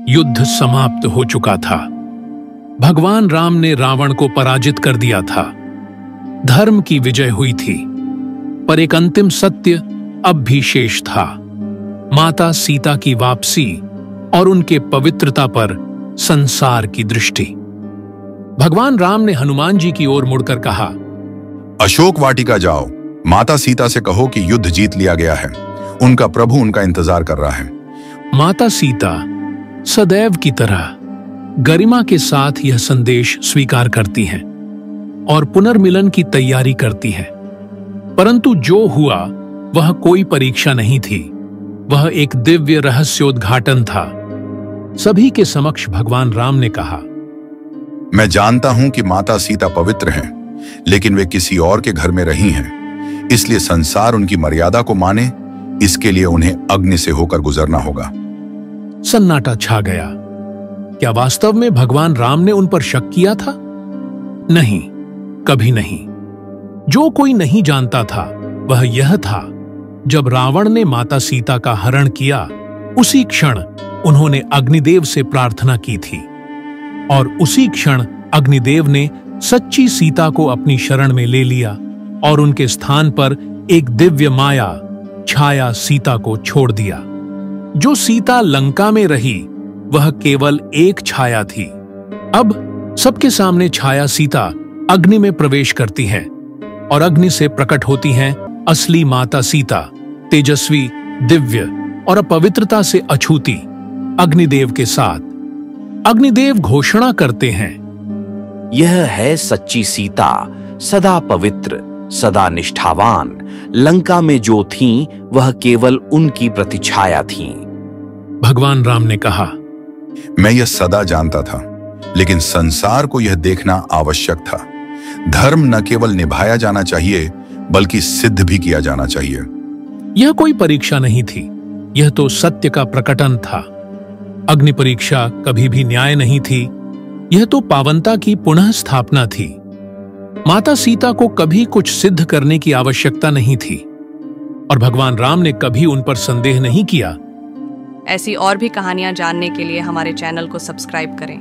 युद्ध समाप्त हो चुका था। भगवान राम ने रावण को पराजित कर दिया था। धर्म की विजय हुई थी, पर एक अंतिम सत्य अब भी शेष था। माता सीता की वापसी और उनके पवित्रता पर संसार की दृष्टि। भगवान राम ने हनुमान जी की ओर मुड़कर कहा, अशोक वाटिका जाओ, माता सीता से कहो कि युद्ध जीत लिया गया है। उनका प्रभु उनका इंतजार कर रहा है। माता सीता सदैव की तरह गरिमा के साथ यह संदेश स्वीकार करती हैं और पुनर्मिलन की तैयारी करती हैं। परंतु जो हुआ वह कोई परीक्षा नहीं थी, वह एक दिव्य रहस्योद्घाटन था। सभी के समक्ष भगवान राम ने कहा, मैं जानता हूं कि माता सीता पवित्र हैं, लेकिन वे किसी और के घर में रही हैं, इसलिए संसार उनकी मर्यादा को माने, इसके लिए उन्हें अग्नि से होकर गुजरना होगा। सन्नाटा छा गया। क्या वास्तव में भगवान राम ने उन पर शक किया था? नहीं, कभी नहीं। जो कोई नहीं जानता था वह यह था, जब रावण ने माता सीता का हरण किया, उसी क्षण उन्होंने अग्निदेव से प्रार्थना की थी और उसी क्षण अग्निदेव ने सच्ची सीता को अपनी शरण में ले लिया और उनके स्थान पर एक दिव्य माया छाया सीता को छोड़ दिया। जो सीता लंका में रही वह केवल एक छाया थी। अब सबके सामने छाया सीता अग्नि में प्रवेश करती है और अग्नि से प्रकट होती हैं असली माता सीता, तेजस्वी, दिव्य और अपवित्रता से अछूती, अग्निदेव के साथ। अग्निदेव घोषणा करते हैं, यह है सच्ची सीता, सदा पवित्र, सदा निष्ठावान। लंका में जो थीं, वह केवल उनकी प्रतिछाया थीं। भगवान राम ने कहा, मैं यह सदा जानता था, लेकिन संसार को यह देखना आवश्यक था। धर्म न केवल निभाया जाना चाहिए, बल्कि सिद्ध भी किया जाना चाहिए। यह कोई परीक्षा नहीं थी, यह तो सत्य का प्रकटन था। अग्नि परीक्षा कभी भी न्याय नहीं थी, यह तो पावनता की पुनः स्थापना थी। माता सीता को कभी कुछ सिद्ध करने की आवश्यकता नहीं थी और भगवान राम ने कभी उन पर संदेह नहीं किया। ऐसी और भी कहानियां जानने के लिए हमारे चैनल को सब्सक्राइब करें।